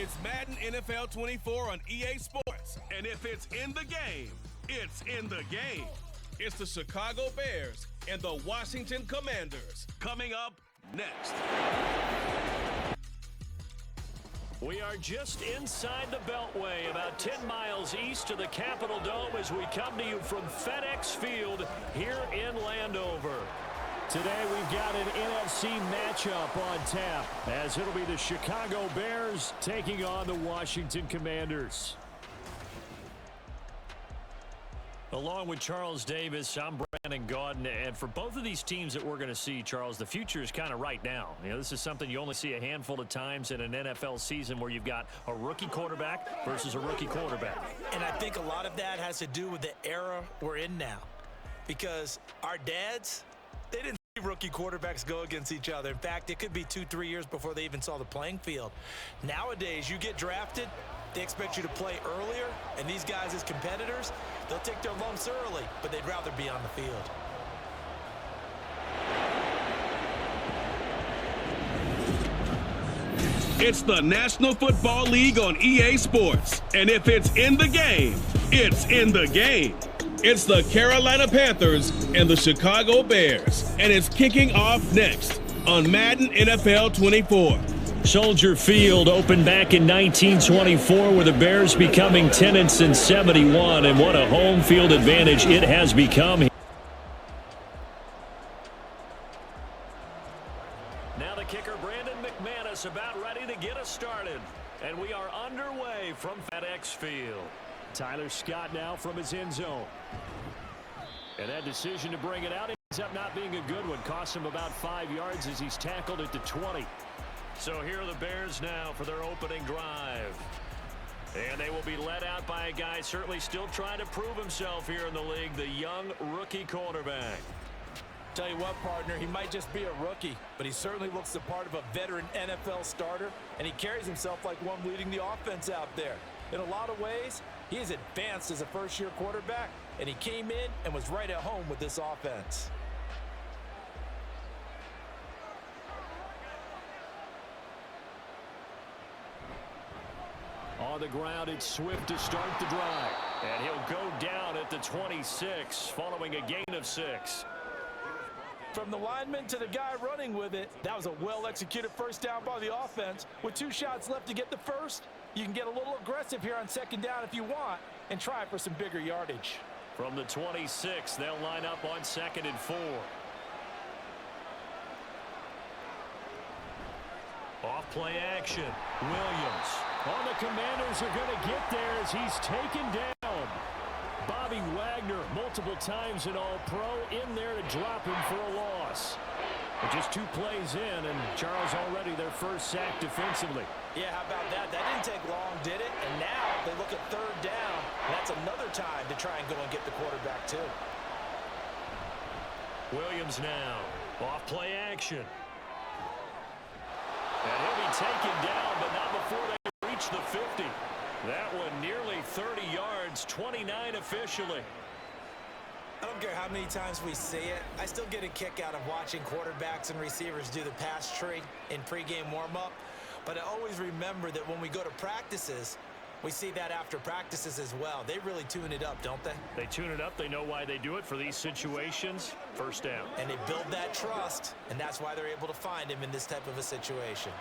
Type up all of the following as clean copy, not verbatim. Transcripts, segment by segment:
It's Madden NFL 24 on EA Sports. And if it's in the game, it's in the game. It's the Chicago Bears and the Washington Commanders. Coming up next. We are just inside the Beltway, about 10 miles east of the Capitol Dome as we come to you from FedEx Field here in Landover. Today we've got an NFC matchup on tap as it'll be the Chicago Bears taking on the Washington Commanders. Along with Charles Davis, I'm Brandon Gaudin, and for both of these teams that we're going to see, Charles, the future is kind of right now. You know, this is something you only see a handful of times in an NFL season where you've got a rookie quarterback versus a rookie quarterback. And I think a lot of that has to do with the era we're in now, because our dads, they didn't see rookie quarterbacks go against each other. In fact, it could be 2-3 years before they even saw the playing field. Nowadays, you get drafted, they expect you to play earlier, and these guys as competitors, they'll take their lumps early, but they'd rather be on the field. It's the National Football League on EA Sports. And if it's in the game, it's in the game. It's the Carolina Panthers and the Chicago Bears. And it's kicking off next on Madden NFL 24. Soldier Field opened back in 1924 with the Bears becoming tenants in 71, and what a home field advantage it has become. Now the kicker, Brandon McManus, about ready to get us started, and we are underway from FedEx Field. Tyler Scott now from his end zone. And that decision to bring it out ends up not being a good one. Cost him about 5 yards as he's tackled at the 20. So here are the Bears now for their opening drive. And they will be led out by a guy certainly still trying to prove himself here in the league, the young rookie quarterback. Tell you what, partner, he might just be a rookie, but he certainly looks the part of a veteran NFL starter, and he carries himself like one leading the offense out there. In a lot of ways, he is advanced as a first-year quarterback, and he came in and was right at home with this offense. On the ground, it's Swift to start the drive. And he'll go down at the 26 following a gain of 6. From the lineman to the guy running with it, that was a well-executed first down by the offense. With 2 shots left to get the first, you can get a little aggressive here on second down if you want and try for some bigger yardage. From the 26, they'll line up on 2nd and 4. Off play action. Williams. The Commanders are going to get there as he's taken down. Bobby Wagner, multiple times an All-Pro, in there to drop him for a loss. But just 2 plays in, and Charles already their first sack defensively. Yeah, how about that? That didn't take long, did it? And now they look at 3rd down, and that's another time to try and go and get the quarterback, too. Williams now. Off play action. And he'll be taken down, but not before they reach the 50. That one nearly 30 yards, 29 officially. I don't care how many times we see it. I still get a kick out of watching quarterbacks and receivers do the pass tree in pregame warm-up. But I always remember that when we go to practices, we see that after practices as well. They really tune it up, don't they? They tune it up. They know why they do it for these situations. First down. And they build that trust, and that's why they're able to find him in this type of a situation.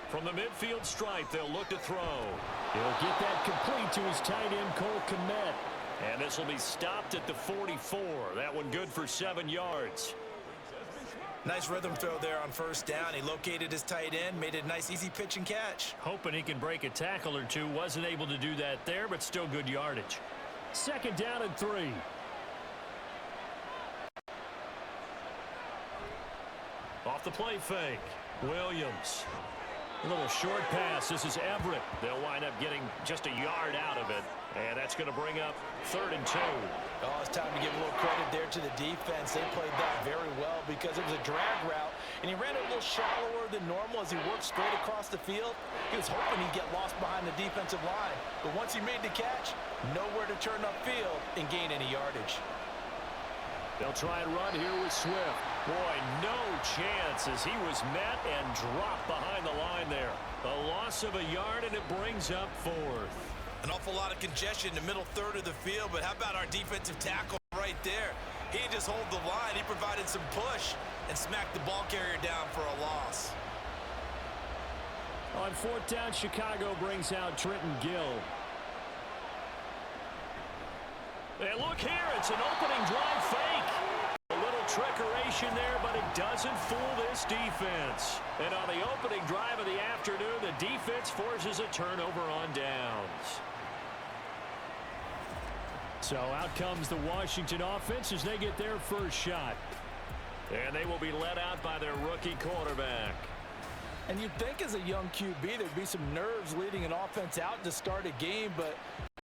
From the midfield stripe, they'll look to throw. He'll get that complete to his tight end, Cole Kmet. And this will be stopped at the 44. That one good for 7 yards. Nice rhythm throw there on first down. He located his tight end, made it a nice, easy pitch and catch. Hoping he can break a tackle or two. Wasn't able to do that there, but still good yardage. 2nd down and 3. Off the play fake. Williams. A little short pass. This is Everett. They'll wind up getting just a yard out of it. And that's going to bring up 3rd and 2. Oh, it's time to give a little credit there to the defense. They played that very well because it was a drag route, and he ran it a little shallower than normal as he worked straight across the field. He was hoping he'd get lost behind the defensive line. But once he made the catch, nowhere to turn upfield and gain any yardage. They'll try and run here with Swift. Boy, no chance as he was met and dropped behind the line there. A loss of a yard, and it brings up 4th. An awful lot of congestion in the middle third of the field, but how about our defensive tackle right there? He didn't just hold the line. He provided some push and smacked the ball carrier down for a loss. On 4th down, Chicago brings out Trenton Gill. And look here, it's an opening drive fake. A little trickeration there, but it doesn't fool this defense. And on the opening drive of the afternoon, the defense forces a turnover on downs. So out comes the Washington offense as they get their first shot. And they will be led out by their rookie quarterback. And you'd think as a young QB there'd be some nerves leading an offense out to start a game, but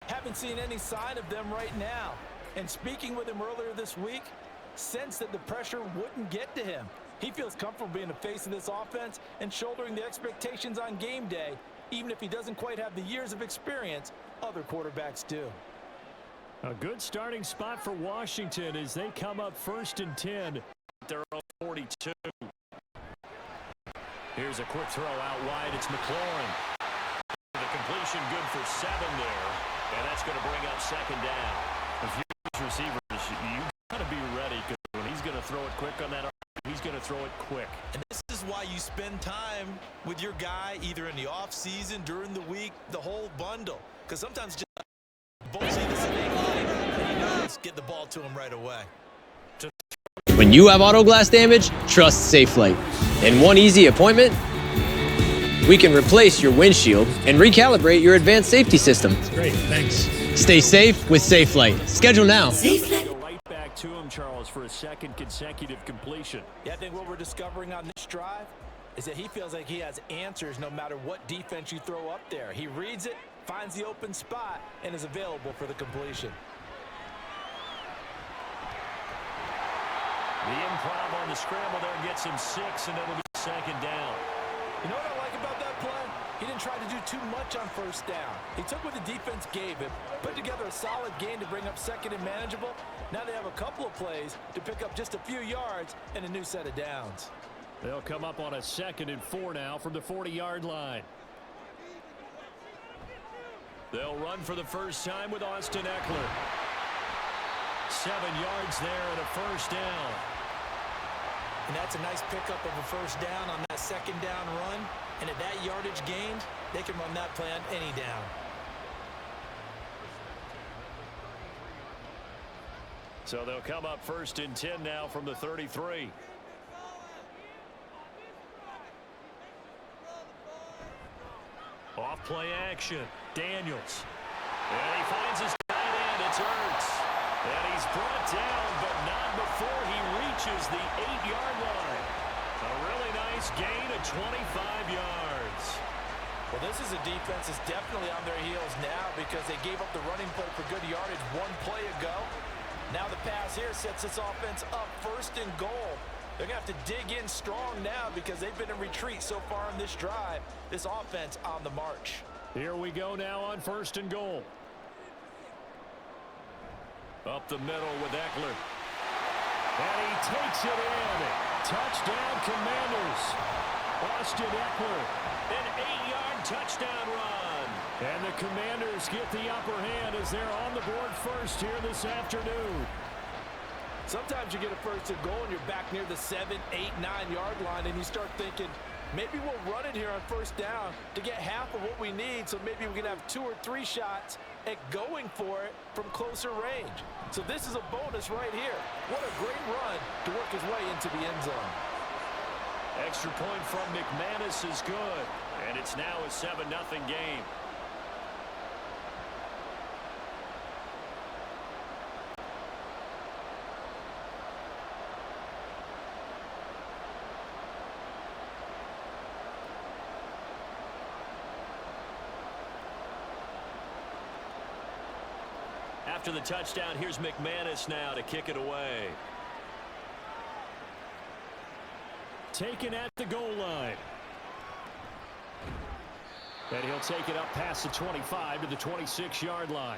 haven't seen any sign of them right now. And speaking with him earlier this week, sensed that the pressure wouldn't get to him. He feels comfortable being the face of this offense and shouldering the expectations on game day, even if he doesn't quite have the years of experience other quarterbacks do. A good starting spot for Washington as they come up 1st and 10. They're on 42. Here's a quick throw out wide. It's McLaurin. The completion good for 7 there. And that's going to bring up 2nd down. If you're receivers, you got to be ready because when he's going to throw it quick on that arm, he's going to throw it quick. And this is why you spend time with your guy either in the offseason, during the week, the whole bundle. Because sometimes just both see the same line and you know, get the ball to him right away. When you have auto glass damage, trust SafeLight. In one easy appointment, we can replace your windshield and recalibrate your advanced safety system. Great, thanks. Stay safe with SafeLight. Schedule now. Go right back to him, Charles, for a 2nd consecutive completion. Yeah, I think what we're discovering on this drive is that he feels like he has answers no matter what defense you throw up there. He reads it, finds the open spot, and is available for the completion. The improv on the scramble there gets him 6, and it'll be 2nd down. You know what I like about that play? He didn't try to do too much on 1st down. He took what the defense gave him, put together a solid gain to bring up 2nd and manageable. Now they have a couple of plays to pick up just a few yards and a new set of downs. They'll come up on a 2nd and 4 now from the 40-yard line. They'll run for the first time with Austin Eckler. 7 yards there and a 1st down. And that's a nice pickup of a 1st down on that 2nd down run. And at that yardage gained, they can run that play on any down. So they'll come up 1st and 10 now from the 33. Off play action. Daniels. And he finds his tight end. It's Ertz. And he's brought down, but not before he reaches the 8-yard line. A really nice gain of 25 yards. Well, this is a defense that's definitely on their heels now because they gave up the running play for good yardage 1 play ago. Now the pass here sets this offense up 1st and goal. They're going to have to dig in strong now because they've been in retreat so far in this drive. This offense on the march. Here we go now on 1st and goal. Up the middle with Eckler. And he takes it in. Touchdown, Commanders. Austin Eckler. An 8-yard touchdown run. And the Commanders get the upper hand as they're on the board first here this afternoon. Sometimes you get a 1st and goal and you're back near the 7, 8, 9-yard line and you start thinking, maybe we'll run it here on 1st down to get half of what we need so maybe we can have 2 or 3 shots at going for it from closer range. So this is a bonus right here. What a great run to work his way into the end zone. Extra point from McManus is good. And it's now a 7-0 game. After the touchdown, here's McManus now to kick it away. Taken at the goal line. And he'll take it up past the 25 to the 26-yard line.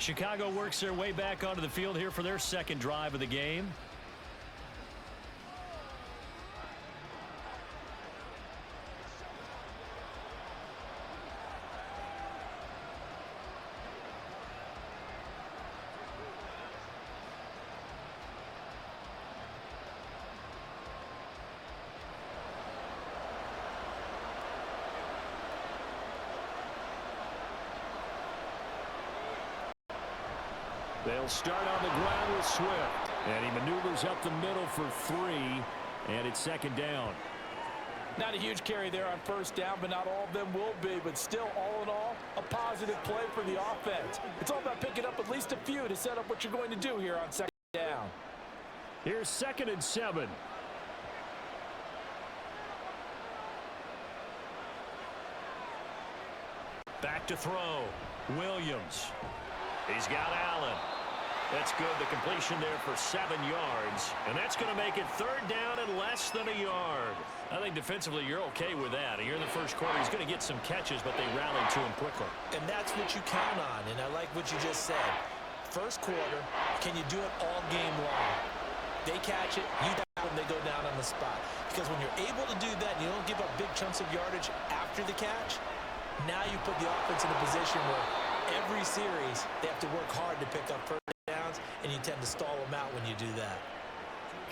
Chicago works their way back onto the field here for their second drive of the game. They'll start on the ground with Swift. And he maneuvers up the middle for 3. And it's second down. Not a huge carry there on first down, but not all of them will be. But still, all in all, a positive play for the offense. It's all about picking up at least a few to set up what you're going to do here on second down. Here's 2nd and 7. Back to throw. Williams. He's got Allen. That's good. The completion there for 7 yards. And that's going to make it 3rd down and less than a yard. I think defensively you're okay with that. Here in the first quarter, he's going to get some catches, but they rallied to him quickly. And that's what you count on. And I like what you just said. First quarter, can you do it all game long? They catch it, you tackle them, they go down on the spot. Because when you're able to do that and you don't give up big chunks of yardage after the catch, now you put the offense in a position where every series they have to work hard to pick up first downs, and you tend to stall them out when you do that.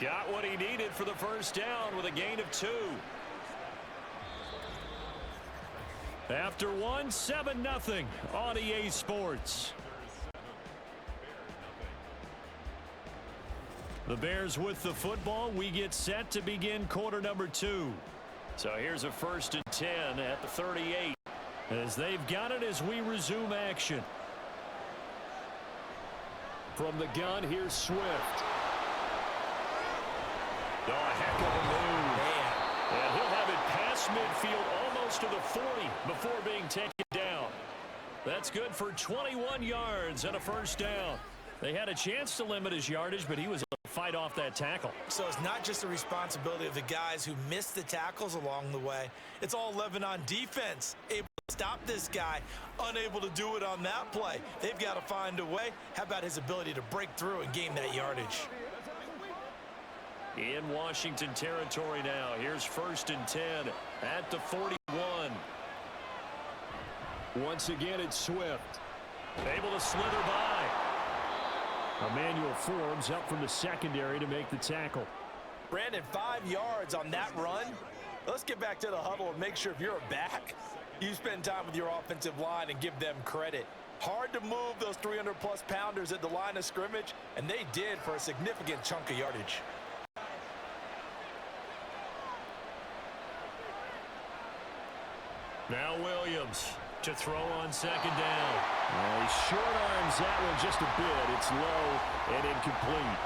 Got what he needed for the first down with a gain of 2. After 1, 7-0 on EA Sports. The Bears with the football. We get set to begin quarter number 2. So here's a 1st and 10 at the 38. As they've got it as we resume action. From the gun, here's Swift. Oh, a heck of a move. And he'll have it past midfield almost to the 40 before being taken down. That's good for 21 yards and a first down. They had a chance to limit his yardage, but he was able to fight off that tackle. So it's not just the responsibility of the guys who missed the tackles along the way. It's all living on defense. Able to stop this guy, unable to do it on that play. They've got to find a way. How about his ability to break through and gain that yardage? In Washington territory now. Here's 1st and 10 at the 41. Once again, it's Swift. Able to slither by. Emmanuel Forbes up from the secondary to make the tackle. Brandon, 5 yards on that run. Let's get back to the huddle and make sure if you're a back, you spend time with your offensive line and give them credit. Hard to move those 300-plus pounders at the line of scrimmage, and they did for a significant chunk of yardage. Now Williams to throw on second down. Well, he short arms that one just a bit. It's low and incomplete.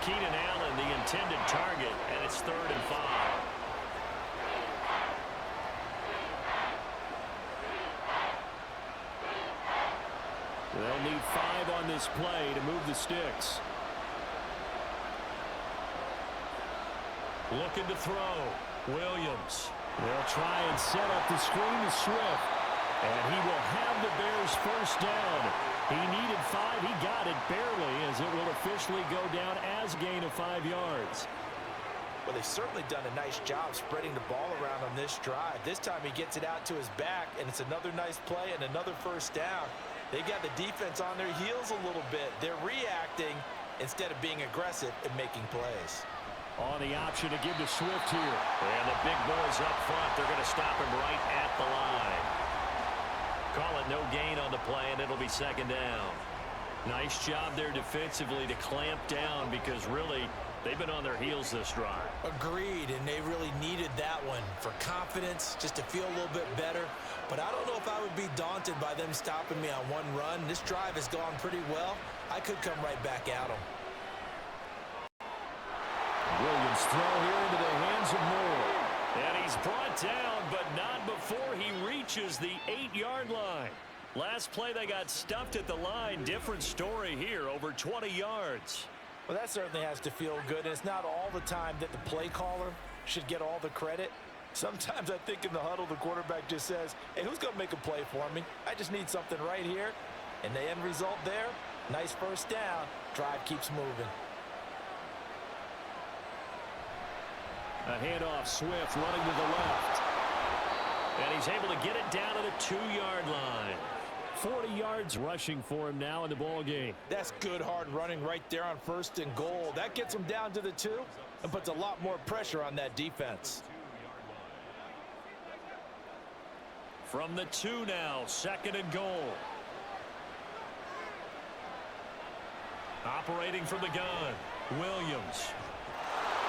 Keenan Allen, the intended target, and it's 3rd and 5. They'll need 5 on this play to move the sticks. Looking to throw. Williams. They'll try and set up the screen to Swift. And he will have the Bears first down. He needed 5. He got it barely, as it will officially go down as gain of 5 yards. Well, they've certainly done a nice job spreading the ball around on this drive. This time he gets it out to his back, and it's another nice play and another first down. They got the defense on their heels a little bit. They're reacting instead of being aggressive and making plays. On the option to give to Swift here. And the big boys up front, they're going to stop him right at the line. Call it no gain on the play, and it'll be second down. Nice job there defensively to clamp down, because really they've been on their heels this drive. Agreed, and they really needed that one for confidence, just to feel a little bit better. But I don't know if I would be daunted by them stopping me on one run. This drive has gone pretty well. I could come right back at them. Williams throw here into the hands of Moore. And he's brought down, but not before he reaches the 8-yard line. Last play they got stuffed at the line. Different story here, over 20 yards. Well, that certainly has to feel good. And it's not all the time that the play caller should get all the credit. Sometimes I think in the huddle the quarterback just says, hey, who's going to make a play for me? I just need something right here. And the end result there, nice first down. Drive keeps moving. A handoff, Swift running to the left. And he's able to get it down to the 2-yard line. 40 yards rushing for him now in the ball game. That's good hard running right there on 1st and goal. That gets him down to the 2 and puts a lot more pressure on that defense. From the 2 now, 2nd and goal. Operating from the gun, Williams.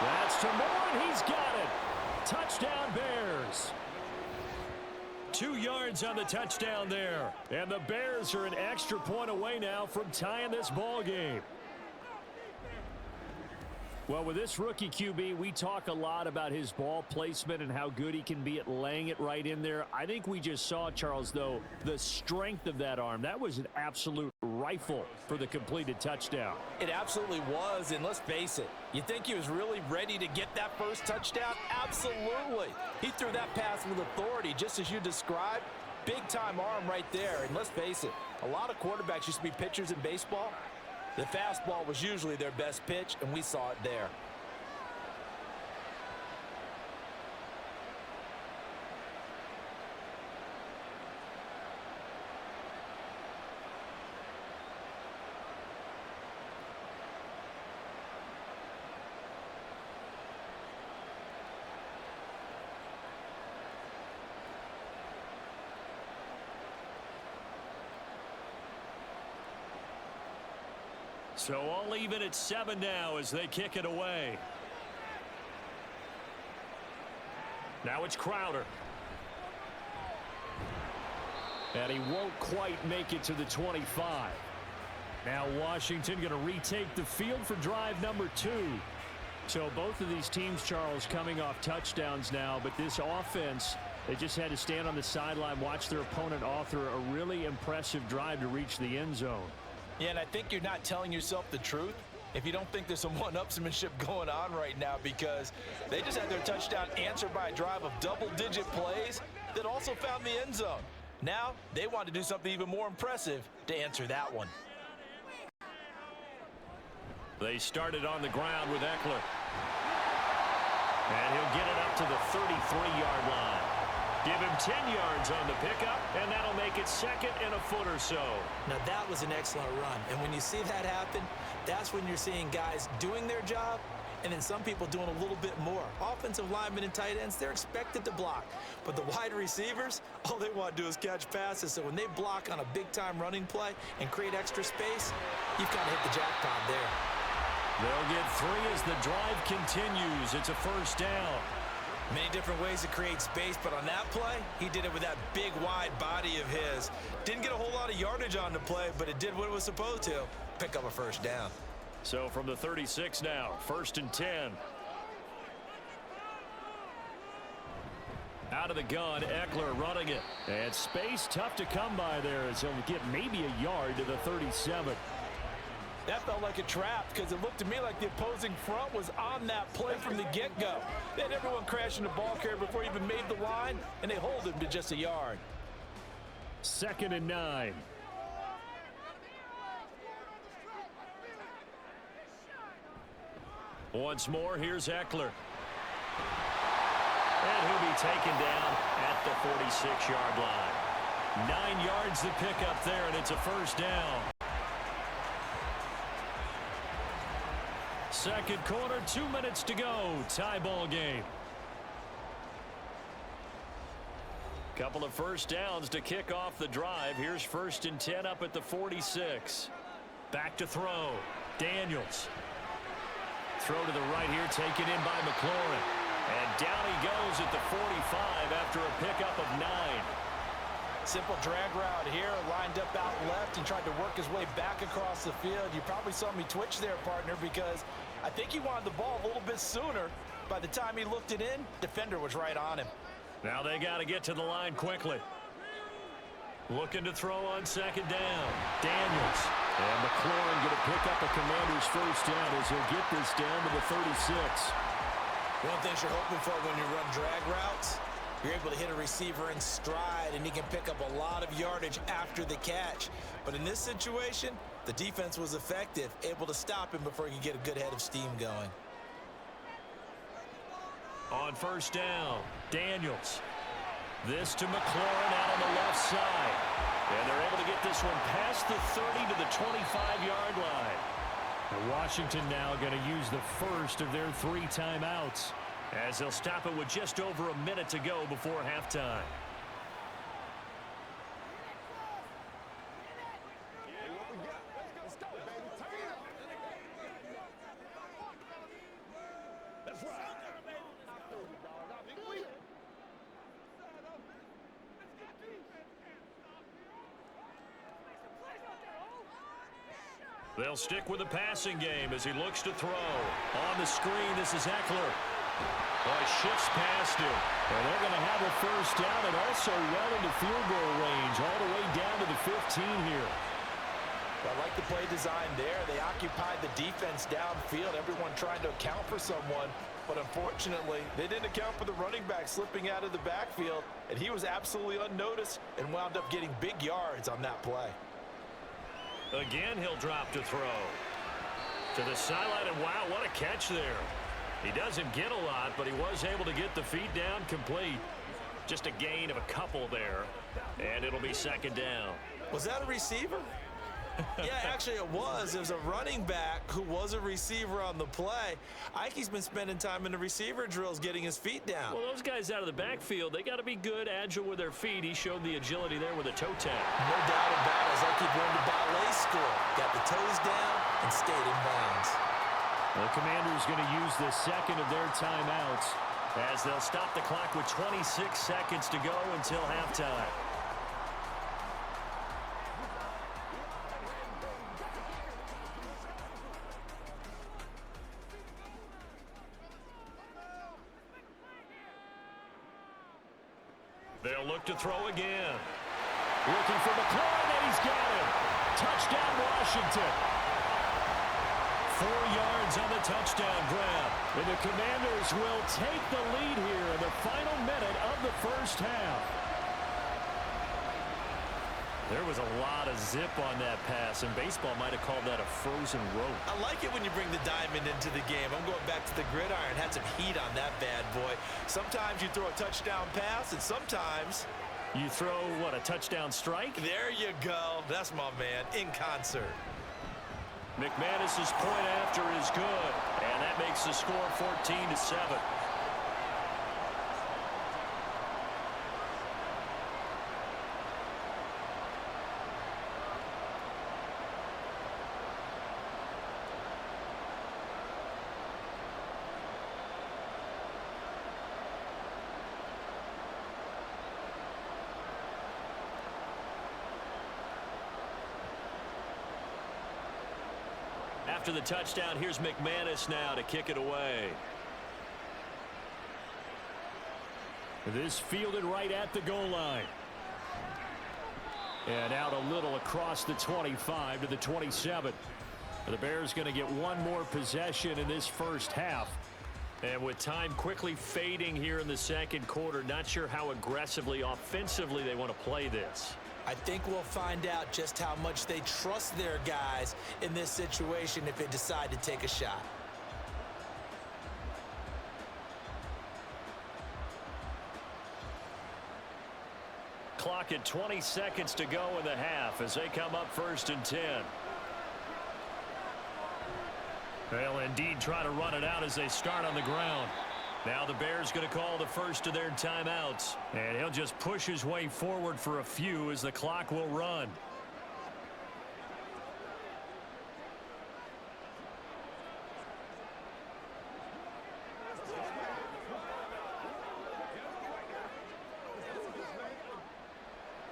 That's to Moore, and he's got it. Touchdown, Bears. 2 yards on the touchdown there. And the Bears are an extra point away now from tying this ball game. Well, with this rookie QB, we talk a lot about his ball placement and how good he can be at laying it right in there. I think we just saw, Charles, though, the strength of that arm. That was an absolute rifle for the completed touchdown. It absolutely was, and let's face it, you think he was really ready to get that first touchdown? Absolutely. He threw that pass with authority, just as you described. Big-time arm right there, and let's face it, a lot of quarterbacks used to be pitchers in baseball. The fastball was usually their best pitch, and we saw it there. So all even at 7 now as they kick it away. Now it's Crowder. And he won't quite make it to the 25. Now Washington going to retake the field for drive number 2. So both of these teams, Charles, coming off touchdowns now, but this offense, they just had to stand on the sideline, watch their opponent author a really impressive drive to reach the end zone. Yeah, and I think you're not telling yourself the truth if you don't think there's some one-upsmanship going on right now, because they just had their touchdown answered by a drive of double-digit plays that also found the end zone. Now they want to do something even more impressive to answer that one. They started on the ground with Eckler. And he'll get it up to the 33-yard line. Give him 10 yards on the pickup, and that'll make it 2nd and a foot or so. Now, that was an excellent run. And when you see that happen, that's when you're seeing guys doing their job and then some people doing a little bit more. Offensive linemen and tight ends, they're expected to block. But the wide receivers, all they want to do is catch passes. So when they block on a big-time running play and create extra space, you've got to hit the jackpot there. They'll get 3 as the drive continues. It's a first down. Many different ways to create space, but on that play, he did it with that big, wide body of his. Didn't get a whole lot of yardage on the play, but it did what it was supposed to, pick up a first down. So from the 36 now, 1st and 10. Out of the gun, Eckler running it. And space tough to come by there as he'll get maybe a yard to the 37. That felt like a trap because it looked to me like the opposing front was on that play from the get-go. They had everyone crashing the ball carrier before he even made the line, and they hold him to just a yard. 2nd and 9. Once more, here's Eckler. And he'll be taken down at the 46-yard line. 9 yards to pick up there, and it's a first down. Second quarter, 2 minutes to go. Tie ball game. Couple of first downs to kick off the drive. Here's 1st and 10 up at the 46. Back to throw. Daniels. Throw to the right here, taken in by McLaurin. And down he goes at the 45 after a pickup of 9. Simple drag route here, lined up out left and tried to work his way back across the field. You probably saw me twitch there, partner, because I think he wanted the ball a little bit sooner. By the time he looked it in, defender was right on him. Now they got to get to the line quickly. Looking to throw on 2nd down. Daniels. And McLaurin going to pick up a Commander's first down as he'll get this down to the 36. One thing you're hoping for when you run drag routes You're able to hit a receiver in stride, and he can pick up a lot of yardage after the catch. But in this situation, the defense was effective, able to stop him before he could get a good head of steam going. On first down, Daniels. This to McLaurin out on the left side. And they're able to get this one past the 30 to the 25-yard line. And Washington now going to use the first of their 3 timeouts, as they'll stop it with just over a minute to go before halftime. They'll stick with the passing game as he looks to throw. On the screen, this is Eckler. Boy, shifts past him. And they're going to have a first down and also well into field goal range, all the way down to the 15 here. I like the play design there. They occupied the defense downfield, everyone trying to account for someone. But unfortunately, they didn't account for the running back slipping out of the backfield, and he was absolutely unnoticed and wound up getting big yards on that play. Again, he'll drop to throw. To the sideline, and wow, what a catch there. He doesn't get a lot, but he was able to get the feet down complete. Just a gain of a couple there, and it'll be second down. Was that a receiver? Yeah, actually it was. It was a running back who was a receiver on the play. Ike's been spending time in the receiver drills getting his feet down. Well, those guys out of the backfield, they got to be good, agile with their feet. He showed the agility there with a toe tap. No doubt about it. As Ike learned the ballet school. Got the toes down and stayed in bounds. The Commanders going to use the second of their timeouts as they'll stop the clock with 26 seconds to go until halftime. They'll look to throw again. Looking for McLaurin, and he's got him. Touchdown, Washington. 4 yards on the touchdown grab. And the Commanders will take the lead here in the final minute of the first half. There was a lot of zip on that pass, and baseball might have called that a frozen rope. I like it when you bring the diamond into the game. I'm going back to the gridiron. Had some heat on that bad boy. Sometimes you throw a touchdown pass, and sometimes you throw, what, a touchdown strike? There you go. That's my man, in concert. McManus's point after is good, and that makes the score 14-7. After the touchdown, here's McManus now to kick it away. This fielded right at the goal line. And out a little across the 25 to the 27. The Bears going to get one more possession in this first half. And with time quickly fading here in the second quarter, not sure how aggressively, offensively they want to play this. I think we'll find out just how much they trust their guys in this situation if they decide to take a shot. Clock at 20 seconds to go in the half as they come up 1st and 10. They'll indeed try to run it out as they start on the ground. Now the Bears going to call the first of their timeouts. And he'll just push his way forward for a few as the clock will run.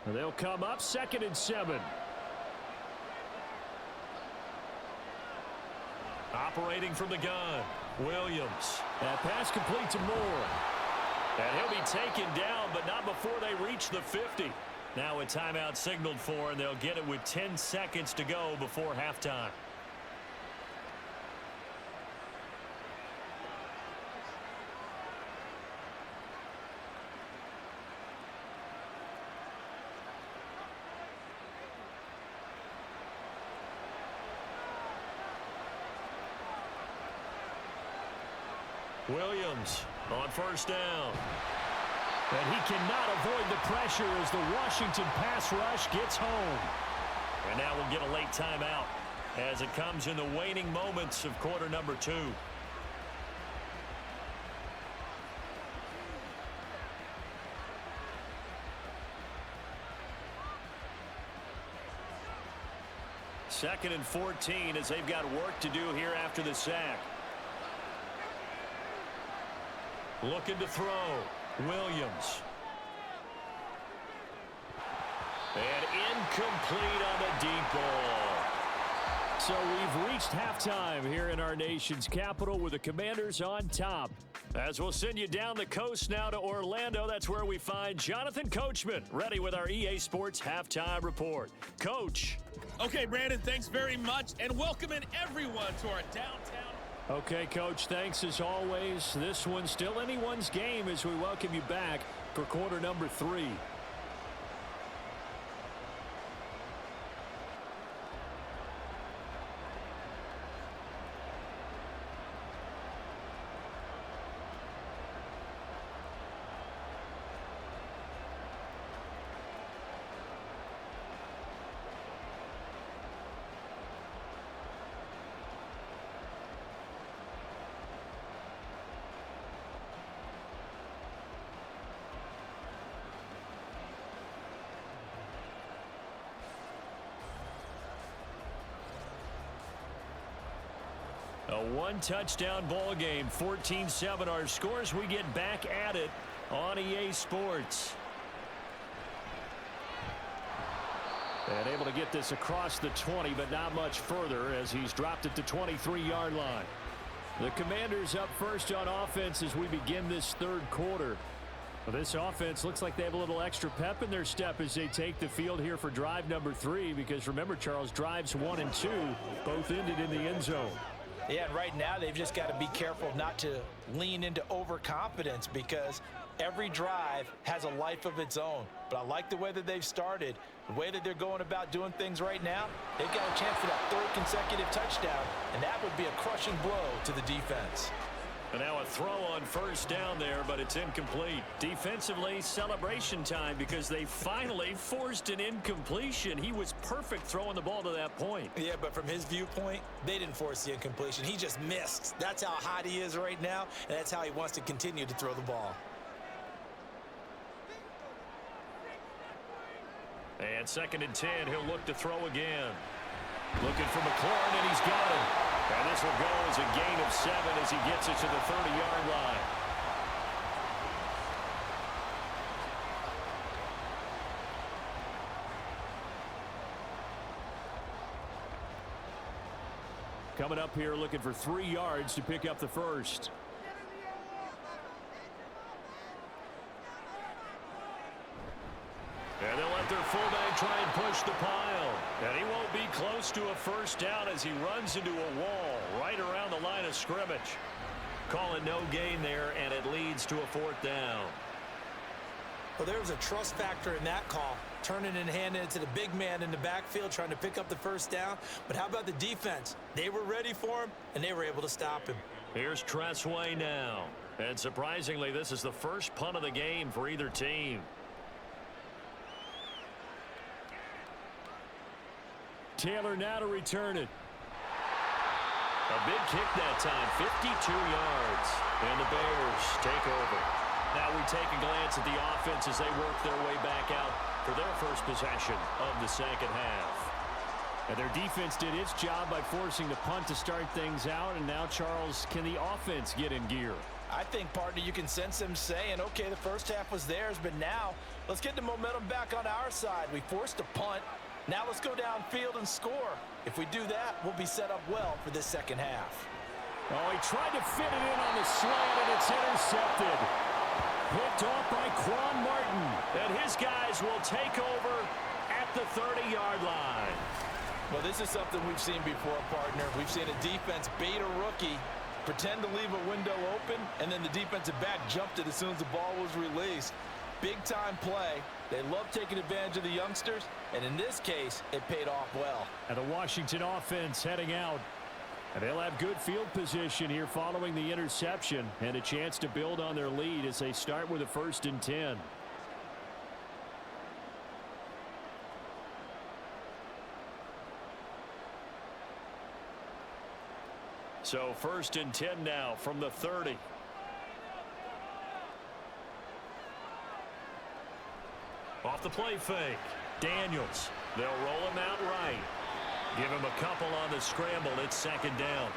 They'll come up 2nd and 7. Operating from the gun, Williams. That pass complete to Moore. And he'll be taken down, but not before they reach the 50. Now a timeout signaled for, and they'll get it with 10 seconds to go before halftime. Williams on first down. And he cannot avoid the pressure as the Washington pass rush gets home. And now we'll get a late timeout as it comes in the waning moments of quarter number 2. Second and 14 as they've got work to do here after the sack. Looking to throw. Williams. And incomplete on the deep ball. So we've reached halftime here in our nation's capital with the Commanders on top. As we'll send you down the coast now to Orlando, that's where we find Jonathan Coachman ready with our EA Sports halftime report. Coach. Okay, Brandon, thanks very much, and welcoming everyone to our downtown. Okay, Coach, thanks as always. This one's still anyone's game as we welcome you back for quarter number 3. A one-touchdown ball game, 14-7 our scores. We get back at it on EA Sports. And able to get this across the 20, but not much further as he's dropped it to 23-yard line. The Commanders up first on offense as we begin this third quarter. Well, this offense looks like they have a little extra pep in their step as they take the field here for drive number 3, because remember, Charles, drives 1 and 2 both ended in the end zone. Yeah, and right now they've just got to be careful not to lean into overconfidence, because every drive has a life of its own. But I like the way that they've started, the way that they're going about doing things right now. They've got a chance for that 3rd consecutive touchdown, and that would be a crushing blow to the defense. And now a throw on first down there, but it's incomplete. Defensively, celebration time, because they finally forced an incompletion. He was perfect throwing the ball to that point. Yeah, but from his viewpoint, they didn't force the incompletion. He just missed. That's how hot he is right now, and that's how he wants to continue to throw the ball. And 2nd and 10, he'll look to throw again. Looking for McLaurin, and he's got him. And this will go as a gain of 7 as he gets it to the 30-yard line. Coming up here looking for 3 yards to pick up the first. And they'll let their fullback try and push the pile. And he won't be close to a first down as he runs into a wall right around the line of scrimmage. Calling no gain there, and it leads to a 4th down. Well, there was a trust factor in that call, turning and handing it to the big man in the backfield, trying to pick up the first down. But how about the defense? They were ready for him, and they were able to stop him. Here's Tressway now. And surprisingly, this is the first punt of the game for either team. Taylor now to return it. A big kick that time, 52 yards. And the Bears take over. Now we take a glance at the offense as they work their way back out for their first possession of the second half. And their defense did its job by forcing the punt to start things out. And now, Charles, can the offense get in gear? I think, partner, you can sense them saying, okay, the first half was theirs, but now let's get the momentum back on our side. We forced a punt. Now let's go downfield and score. If we do that, we'll be set up well for this second half. Oh, he tried to fit it in on the slant, and it's intercepted. Picked off by Quan Martin. And his guys will take over at the 30-yard line. Well, this is something we've seen before, partner. We've seen a defense bait a rookie, pretend to leave a window open, and then the defensive back jumped it as soon as the ball was released. Big-time play. They love taking advantage of the youngsters, and in this case, it paid off well. And the Washington offense heading out. And they'll have good field position here following the interception and a chance to build on their lead as they start with a 1st and 10. So 1st and 10 now from the 30. Off the play fake. Daniels. They'll roll him out right. Give him a couple on the scramble. It's 2nd down.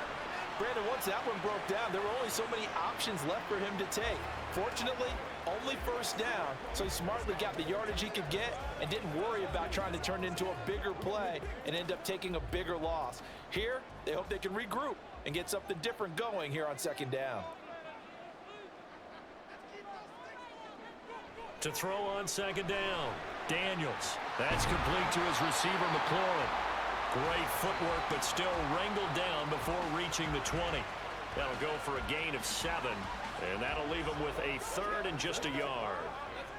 Brandon, once that one broke down, there were only so many options left for him to take. Fortunately, only 1st down, so he smartly got the yardage he could get and didn't worry about trying to turn it into a bigger play and end up taking a bigger loss. Here, they hope they can regroup and get something different going here on 2nd down. To throw on 2nd down. Daniels. That's complete to his receiver, McLaurin. Great footwork, but still wrangled down before reaching the 20. That'll go for a gain of 7, and that'll leave him with a 3rd and just a yard.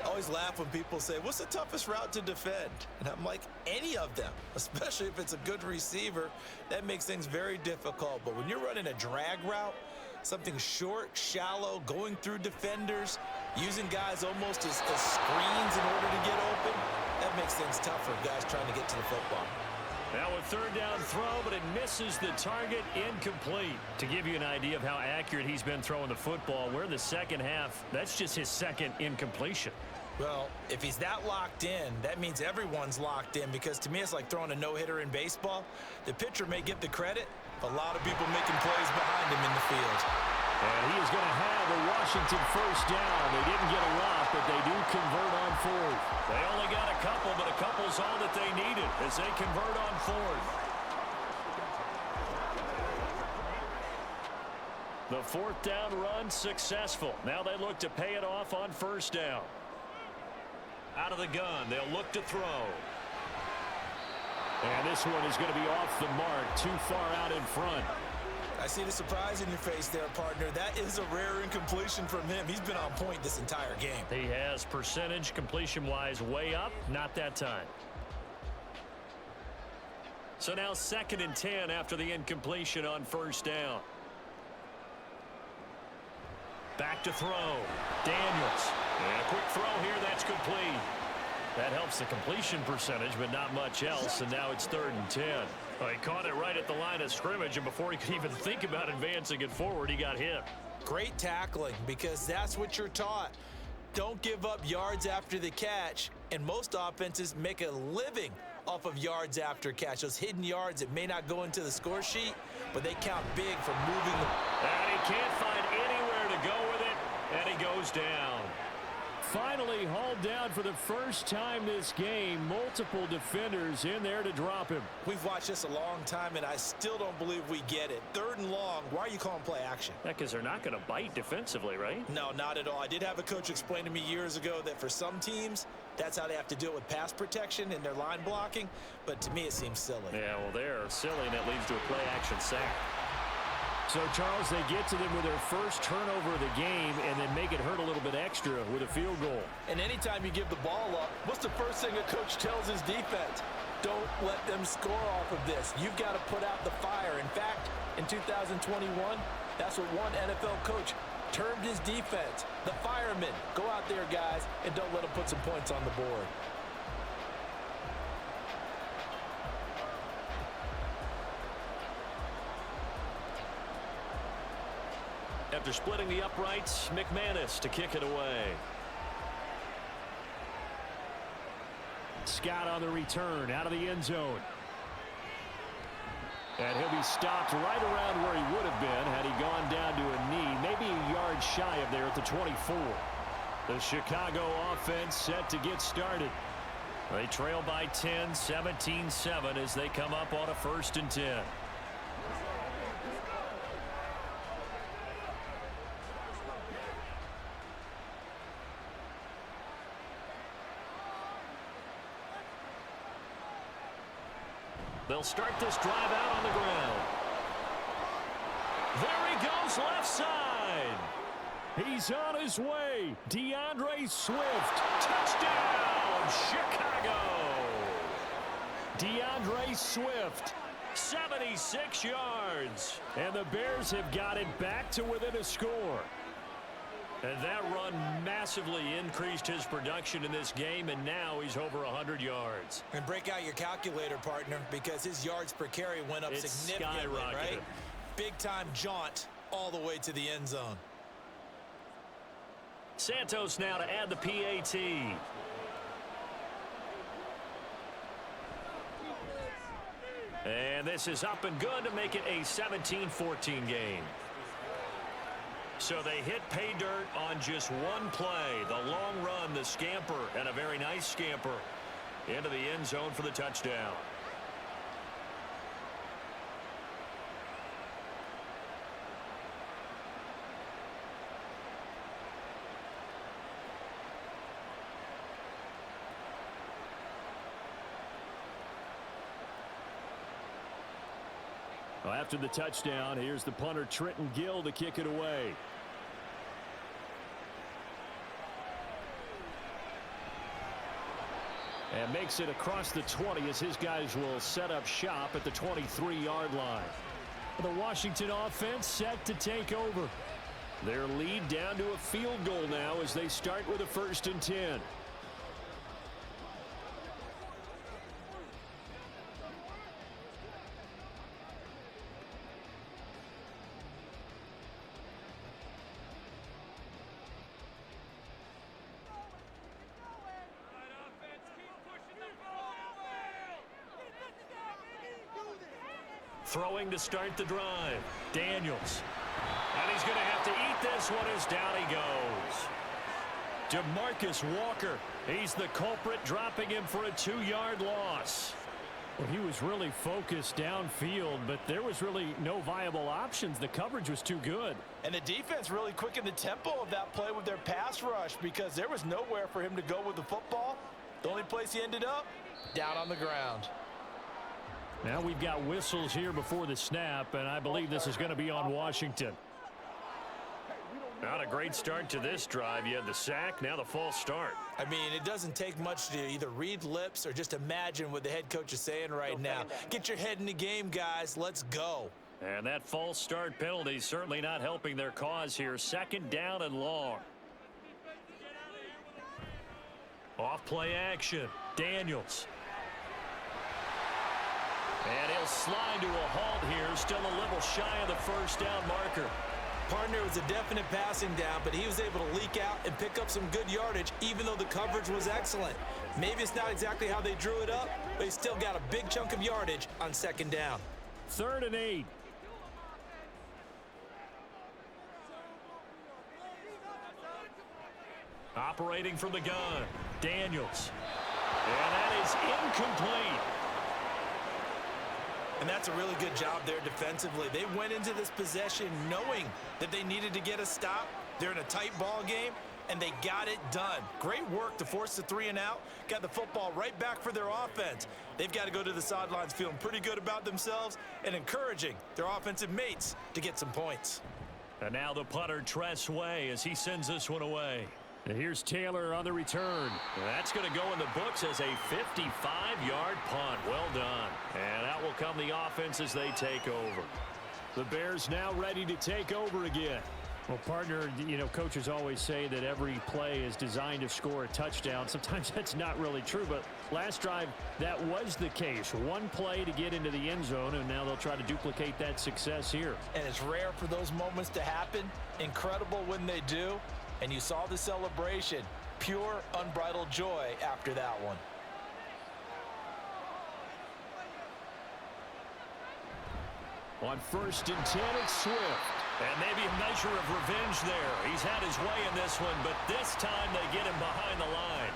I always laugh when people say, what's the toughest route to defend? And I'm like, any of them, especially if it's a good receiver. That makes things very difficult. But when you're running a drag route, something short, shallow, going through defenders, using guys almost as screens in order to get open, that makes things tough for guys trying to get to the football. Now a 3rd down throw, but it misses the target, incomplete. To give you an idea of how accurate he's been throwing the football, we're in the 2nd half. That's just his 2nd incompletion. Well, if he's that locked in, that means everyone's locked in, because to me it's like throwing a no-hitter in baseball. The pitcher may get the credit, but a lot of people making plays behind him in the field. And he is going to have a Washington 1st down. They didn't get a lot, but they do convert on 4th. They only got a couple, but a couple's all that they needed as they convert on 4th. The 4th down run successful. Now they look to pay it off on 1st down. Out of the gun, they'll look to throw. And this one is going to be off the mark, too far out in front. I see the surprise in your face there, partner. That is a rare incompletion from him. He's been on point this entire game. He has percentage completion-wise way up, not that time. So now 2nd and 10 after the incompletion on 1st down. Back to throw. Daniels. And a quick throw here, that's complete. That helps the completion percentage, but not much else, and now it's 3rd and 10. Well, he caught it right at the line of scrimmage, and before he could even think about advancing it forward, he got hit. Great tackling, because that's what you're taught. Don't give up yards after the catch, and most offenses make a living off of yards after catch. Those hidden yards that may not go into the score sheet, but they count big for moving the... And he can't find anywhere to go with it, and he goes down. Finally hauled down for the 1st time this game. Multiple defenders in there to drop him. We've watched this a long time, and I still don't believe we get it. 3rd and long, why are you calling play action? Because they're not going to bite defensively, right? No, not at all. I did have a coach explain to me years ago that for some teams, that's how they have to deal with pass protection and their line blocking, but to me it seems silly. Yeah, well, they're silly, and it leads to a play action sack. So, Charles, they get to them with their 1st turnover of the game and then make it hurt a little bit extra with a field goal. And anytime you give the ball up, what's the first thing a coach tells his defense? Don't let them score off of this. You've got to put out the fire. In fact, in 2021, that's what one NFL coach termed his defense. The firemen. Go out there, guys, and don't let them put some points on the board. After splitting the uprights, McManus to kick it away. Scott on the return out of the end zone. And he'll be stopped right around where he would have been had he gone down to a knee, maybe a yard shy of there at the 24. The Chicago offense set to get started. They trail by 10, 17-7 as they come up on a 1st and 10. They'll start this drive out on the ground. There he goes, left side. He's on his way. DeAndre Swift. Touchdown, Chicago. DeAndre Swift 76 yards. And the Bears have got it back to within a score. And that run massively increased his production in this game, and now he's over 100 yards. And break out your calculator, partner, because his yards per carry went up significantly, right? Big-time jaunt all the way to the end zone. Santos now to add the PAT. And this is up and good to make it a 17-14 game. So they hit pay dirt on just one play. The long run, the scamper, and a very nice scamper into the end zone for the touchdown. Well, after the touchdown, here's the punter Trenton Gill to kick it away. And makes it across the 20 as his guys will set up shop at the 23-yard line. The Washington offense set to take over. Their lead down to a field goal now as they start with a 1st and 10. Throwing to start the drive. Daniels. And he's going to have to eat this one as down he goes. DeMarcus Walker. He's the culprit, dropping him for a 2-yard loss. Well, he was really focused downfield, but there was really no viable options. The coverage was too good. And the defense really quickened the tempo of that play with their pass rush because there was nowhere for him to go with the football. The only place he ended up, down on the ground. Now we've got whistles here before the snap, and I believe this is going to be on Washington. Not a great start to this drive. You had the sack, now the false start. I mean, it doesn't take much to either read lips or just imagine what the head coach is saying right now. Get your head in the game, guys. Let's go. And that false start penalty is certainly not helping their cause here. 2nd down and long. Off play action. Daniels. And he'll slide to a halt here, still a little shy of the 1st down marker. Partner, was a definite passing down, but he was able to leak out and pick up some good yardage, even though the coverage was excellent. Maybe it's not exactly how they drew it up, but he still got a big chunk of yardage on 2nd down. 3rd and 8. Operating from the gun, Daniels. And that is incomplete. And that's a really good job there defensively. They went into this possession knowing that they needed to get a stop. They're in a tight ball game, and they got it done. Great work to force the 3 and out. Got the football right back for their offense. They've got to go to the sidelines feeling pretty good about themselves and encouraging their offensive mates to get some points. And now the punter, Tress Way, as he sends this one away. And here's Taylor on the return. That's going to go in the books as a 55-yard punt. Well done. And out will come the offense as they take over. The Bears now ready to take over again. Well, partner, you know, coaches always say that every play is designed to score a touchdown. Sometimes that's not really true, but last drive, that was the case. One play to get into the end zone, and now they'll try to duplicate that success here. And it's rare for those moments to happen. Incredible when they do. And you saw the celebration. Pure, unbridled joy after that one. On 1st and 10, it's Swift. And maybe a measure of revenge there. He's had his way in this one, but this time they get him behind the line.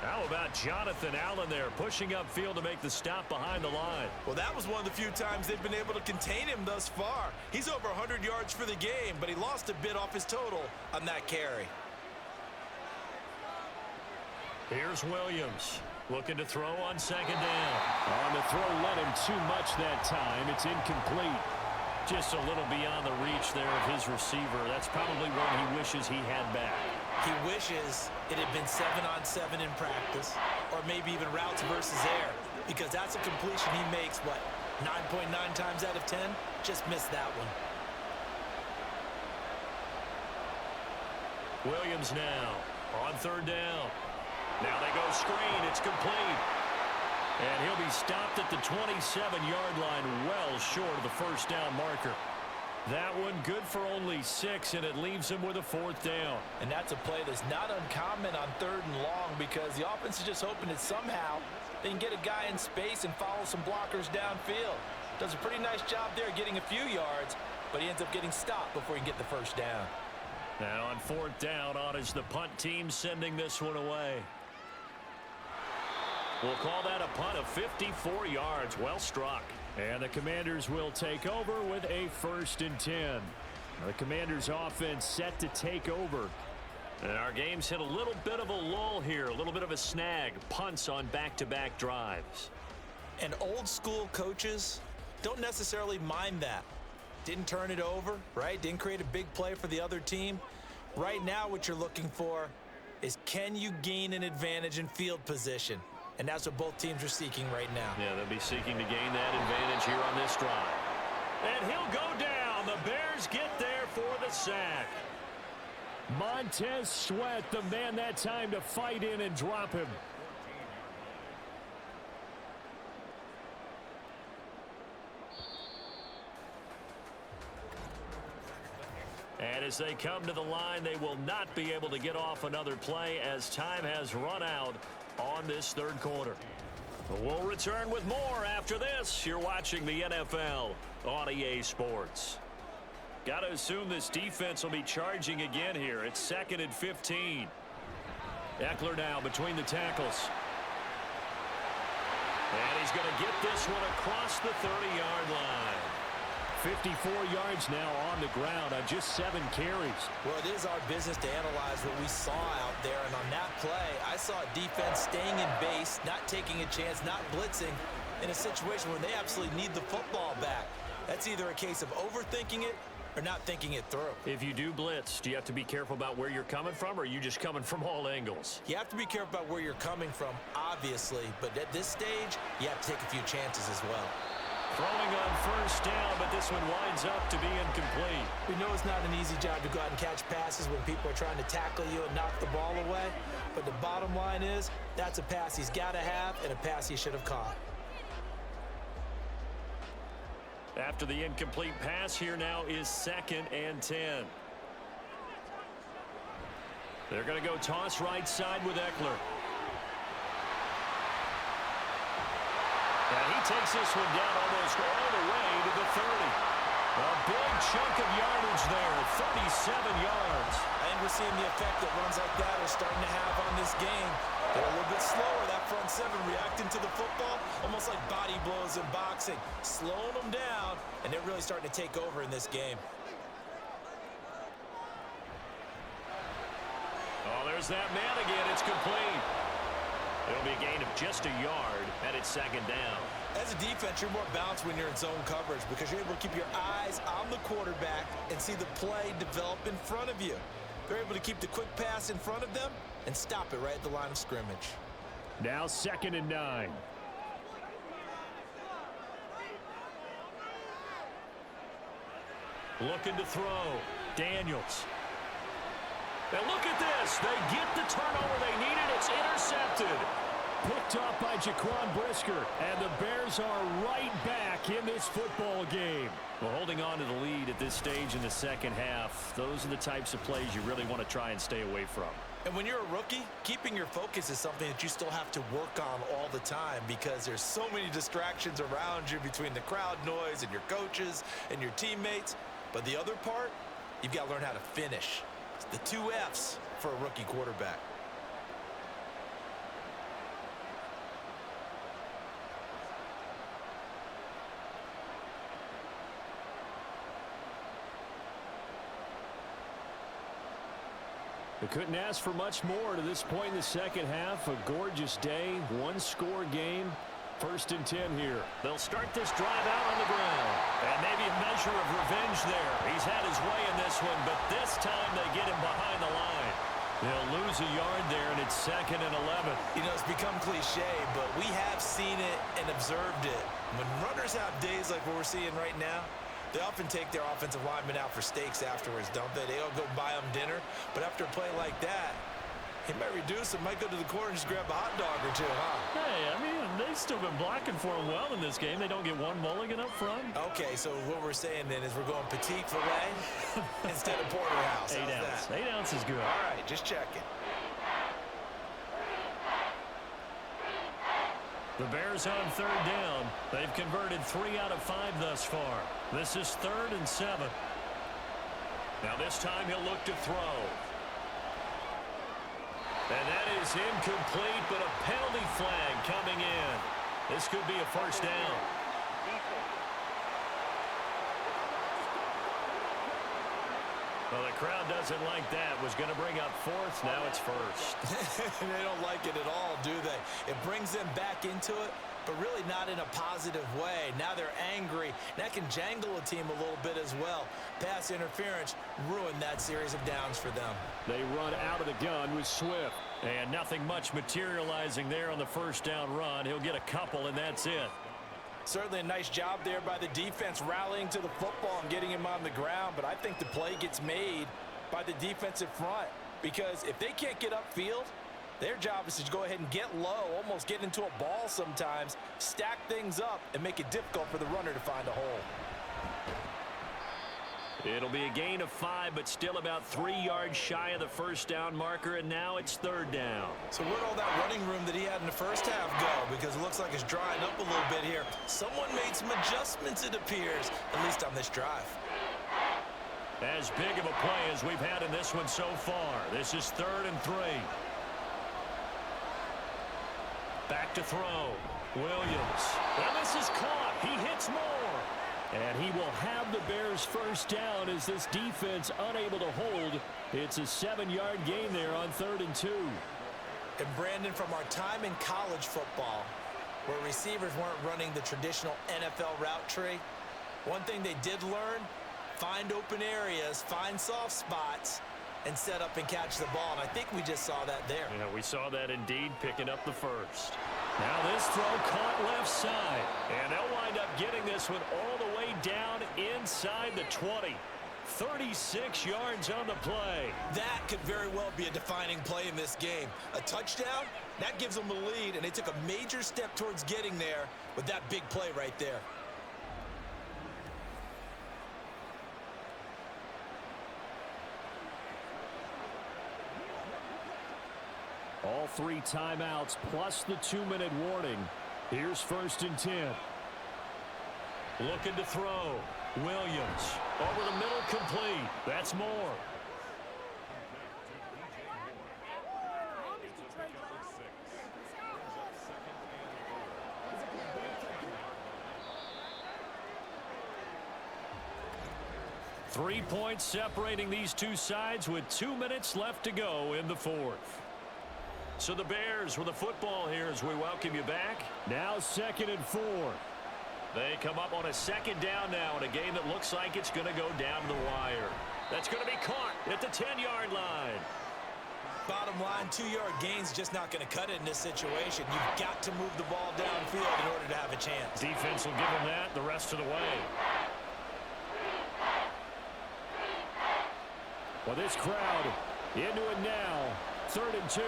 How about Jonathan Allen there, pushing upfield to make the stop behind the line? Well, that was one of the few times they've been able to contain him thus far. He's over 100 yards for the game, but he lost a bit off his total on that carry. Here's Williams, looking to throw on 2nd down. On the throw, led him too much that time. It's incomplete. Just a little beyond the reach there of his receiver. That's probably one he wishes he had back. He wishes it had been 7-on-7 in practice, or maybe even routes versus air, because that's a completion he makes, what, 9.9 times out of 10, just missed that one. Williams now on third down. Now they go screen. It's complete. And he'll be stopped at the 27-yard line, well short of the first down marker. That one good for only 6, and it leaves him with a 4th down. And that's a play that's not uncommon on 3rd and long, because the offense is just hoping that somehow they can get a guy in space and follow some blockers downfield. Does a pretty nice job there getting a few yards, but he ends up getting stopped before he can get the first down. Now on 4th down, on is the punt team sending this one away. We'll call that a punt of 54 yards. Well struck. And the Commanders will take over with a 1st and 10. The Commanders offense set to take over. And our game's hit a little bit of a lull here, a little bit of a snag. Punts on back-to-back drives. And old school coaches don't necessarily mind that. Didn't turn it over, right? Didn't create a big play for the other team. Right now what you're looking for is, can you gain an advantage in field position? And that's what both teams are seeking right now. Yeah, they'll be seeking to gain that advantage here on this drive. And he'll go down. The Bears get there for the sack. Montez Sweat, the man that time to fight in and drop him. And as they come to the line, they will not be able to get off another play as time has run out on this 3rd quarter. We'll return with more after this. You're watching the NFL on EA Sports. Got to assume this defense will be charging again here. It's 2nd and 15. Eckler now between the tackles. And he's going to get this one across the 30-yard line. 54 yards now on the ground on just 7 carries. Well, it is our business to analyze what we saw out there. And on that play, I saw a defense staying in base, not taking a chance, not blitzing in a situation where they absolutely need the football back. That's either a case of overthinking it or not thinking it through. If you do blitz, do you have to be careful about where you're coming from, or are you just coming from all angles? You have to be careful about where you're coming from, obviously. But at this stage, you have to take a few chances as well. Throwing on 1st down, but this one winds up to be incomplete. We know it's not an easy job to go out and catch passes when people are trying to tackle you and knock the ball away. But the bottom line is, that's a pass he's got to have and a pass he should have caught. After the incomplete pass, here now is 2nd and 10. They're going to go toss right side with Eckler. And he takes this one down almost all the way to the 30. A big chunk of yardage there, 37 yards. And we're seeing the effect that runs like that are starting to have on this game. They're a little bit slower, that front 7 reacting to the football, almost like body blows in boxing, slowing them down, and they're really starting to take over in this game. Oh, there's that man again. It's complete. It'll be a gain of just a yard, and it's 2nd down. As a defense, you're more balanced when you're in zone coverage because you're able to keep your eyes on the quarterback and see the play develop in front of you. They're able to keep the quick pass in front of them and stop it right at the line of scrimmage. Now 2nd and 9. Looking to throw. Daniels. And look at this. They get the turnover they needed. It's intercepted. Picked up by Jaquan Brisker. And the Bears are right back in this football game. Well, holding on to the lead at this stage in the 2nd half, those are the types of plays you really want to try and stay away from. And when you're a rookie, keeping your focus is something that you still have to work on all the time because there's so many distractions around you between the crowd noise and your coaches and your teammates. But the other part, you've got to learn how to finish. It's the 2 F's for a rookie quarterback. They couldn't ask for much more to this point in the 2nd half. A gorgeous day, 1-score game. 1st and 10 here. They'll start this drive out on the ground. And maybe a measure of revenge there. He's had his way in this one, but this time they get him behind the line. They'll lose a yard there, and it's 2nd and 11. You know, it's become cliche, but we have seen it and observed it. When runners have days like what we're seeing right now, they often take their offensive linemen out for steaks afterwards, don't they? They all go buy them dinner. But after a play like that, he might reduce it, might go to the corner and just grab a hot dog or two, huh? Hey, I mean, they've still been blocking for him well in this game. They don't get one mulligan up front. Okay, so what we're saying then is we're going petite filet instead of porterhouse. 8 ounce. 8 ounce is good. All right, just checking. The Bears on 3rd down. They've converted 3 out of 5 thus far. This is 3rd and 7. Now this time he'll look to throw. And that is incomplete, but a penalty flag coming in. This could be a first down. Well, the crowd doesn't like that. Was going to bring up 4th. Now it's 1st. They don't like it at all, do they? It brings them back into it, but really not in a positive way. Now they're angry. That can jangle a team a little bit as well. Pass interference ruined that series of downs for them. They run out of the gun with Swift. And nothing much materializing there on the first down run. He'll get a couple, and that's it. Certainly a nice job there by the defense rallying to the football and getting him on the ground, but I think the play gets made by the defensive front because if they can't get upfield, their job is to go ahead and get low, almost get into a ball sometimes, stack things up, and make it difficult for the runner to find a hole. It'll be a gain of 5, but still about 3 yards shy of the first down marker, and now it's 3rd down. So where'd all that running room that he had in the first half go? Because it looks like it's drying up a little bit here. Someone made some adjustments, it appears, at least on this drive. As big of a play as we've had in this one so far. This is 3rd and 3. Back to throw. Williams. And this is caught. He hits more. And he will have the Bears first down as this defense unable to hold. It's a 7-yard gain there on 3rd and 2. And Brandon, from our time in college football, where receivers weren't running the traditional NFL route tree, one thing they did learn, find open areas, find soft spots, and set up and catch the ball. And I think we just saw that there. Yeah, we saw that indeed, picking up the first. Now this throw caught left side. And they'll wind up getting this one all the way down inside the 20. 36 yards on the play. That could very well be a defining play in this game. A touchdown, that gives them the lead, and they took a major step towards getting there with that big play right there. All 3 timeouts plus the 2-minute warning. Here's 1st and 10. Looking to throw. Williams. Over the middle, complete. That's more. Three points separating these two sides with 2 minutes left to go in the 4th. So the Bears with the football here as we welcome you back. Now 2nd and 4. They come up on a 2nd down now in a game that looks like it's going to go down the wire. That's going to be caught at the 10-yard line. Bottom line, 2-yard gain's just not going to cut it in this situation. You've got to move the ball downfield in order to have a chance. Defense will give them that the rest of the way. Well, this crowd into it now. 3rd and 2.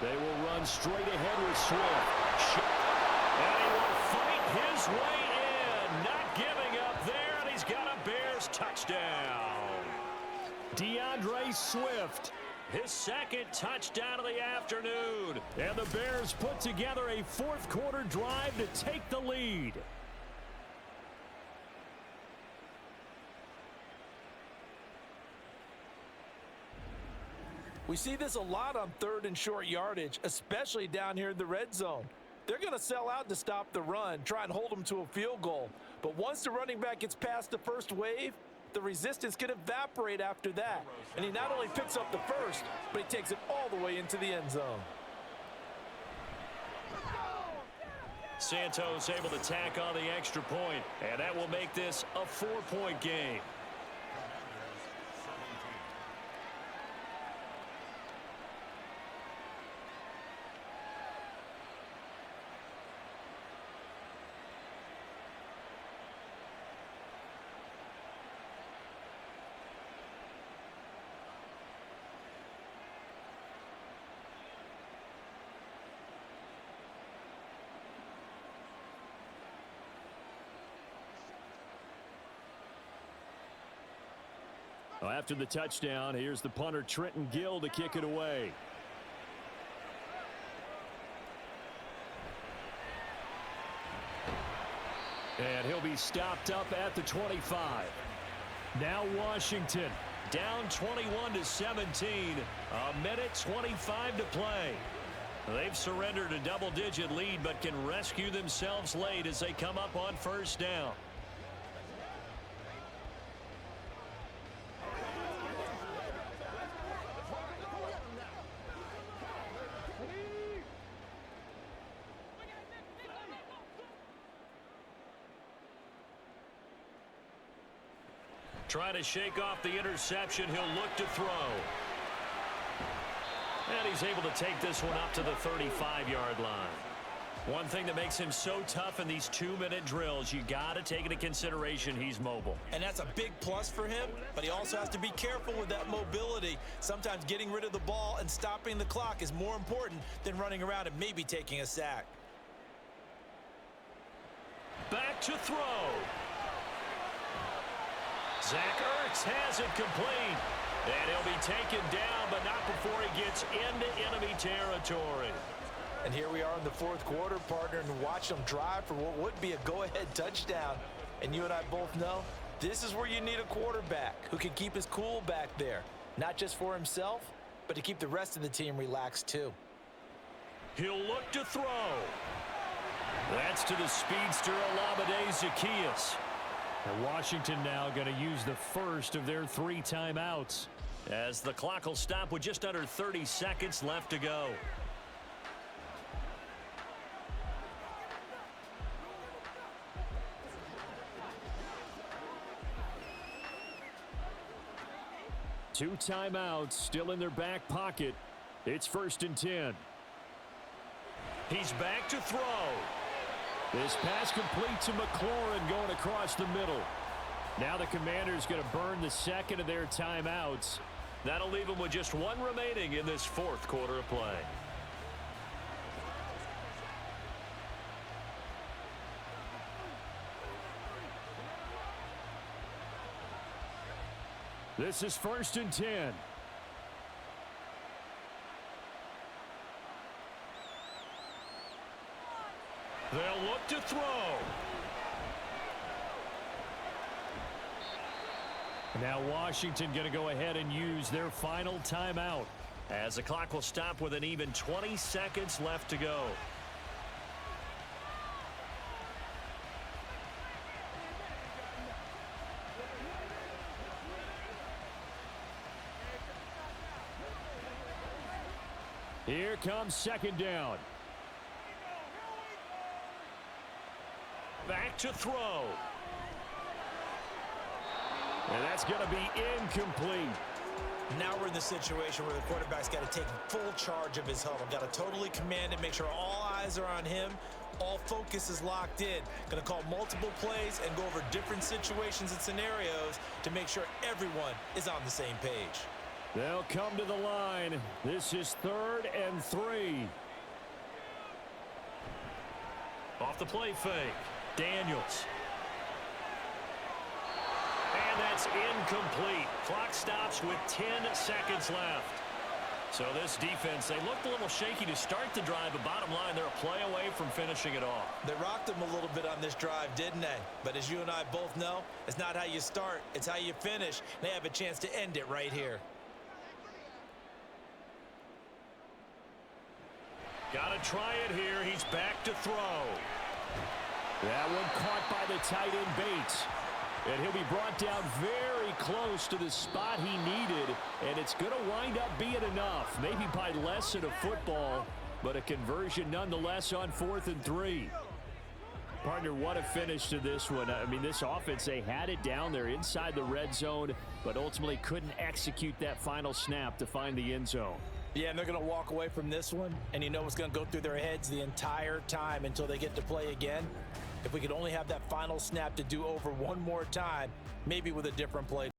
They will run straight ahead with Swift. And he will fight his way in. Not giving up there, and he's got a Bears touchdown. DeAndre Swift, his 2nd touchdown of the afternoon. And the Bears put together a 4th quarter drive to take the lead. We see this a lot on 3rd and short yardage, especially down here in the red zone. They're going to sell out to stop the run, try and hold them to a field goal. But once the running back gets past the first wave, the resistance can evaporate after that. And he not only picks up the first, but he takes it all the way into the end zone. Santos able to tack on the extra point, and that will make this a 4-point game. Well, after the touchdown, here's the punter Trenton Gill to kick it away. And he'll be stopped up at the 25. Now Washington down 21-17. A minute 25 to play. They've surrendered a double-digit lead but can rescue themselves late as they come up on first down. Trying to shake off the interception. He'll look to throw. And he's able to take this one up to the 35-yard line. One thing that makes him so tough in these 2-minute drills, you got to take into consideration he's mobile. And that's a big plus for him, but he also has to be careful with that mobility. Sometimes getting rid of the ball and stopping the clock is more important than running around and maybe taking a sack. Back to throw. Zach Ertz has it complete. And he'll be taken down, but not before he gets into enemy territory. And here we are in the fourth quarter, partner, and watch them drive for what would be a go-ahead touchdown. And you and I both know this is where you need a quarterback who can keep his cool back there. Not just for himself, but to keep the rest of the team relaxed too. He'll look to throw. That's to the speedster Olamide Zaccheaus. And Washington now going to use the first of their 3 timeouts. As the clock will stop with just under 30 seconds left to go. Two timeouts still in their back pocket. It's 1st and 10. He's back to throw. This pass complete to McLaurin going across the middle. Now the Commanders going to burn the second of their timeouts. That'll leave them with just 1 remaining in this 4th quarter of play. This is 1st and 10. They'll look to throw. Now Washington going to go ahead and use their final timeout. As the clock will stop with an even 20 seconds left to go. Here comes 2nd down. Back to throw. And that's going to be incomplete. Now we're in the situation where the quarterback's got to take full charge of his huddle. Got to totally command it, make sure all eyes are on him. All focus is locked in. Going to call multiple plays and go over different situations and scenarios to make sure everyone is on the same page. They'll come to the line. This is 3rd and 3. Off the play fake. Daniels. And that's incomplete. Clock stops with 10 seconds left. So this defense, they looked a little shaky to start the drive, but bottom line, they're a play away from finishing it off. They rocked them a little bit on this drive, didn't they? But as you and I both know, it's not how you start, it's how you finish. They have a chance to end it right here. Got to try it here. He's back to throw. That one caught by the tight end Bates. And he'll be brought down very close to the spot he needed. And it's going to wind up being enough. Maybe by less than a football, but a conversion nonetheless on 4th and 3. Partner, what a finish to this one. I mean, this offense, they had it down there inside the red zone, but ultimately couldn't execute that final snap to find the end zone. Yeah, and they're going to walk away from this one, and you know what's going to go through their heads the entire time until they get to play again. If we could only have that final snap to do over one more time, maybe with a different play.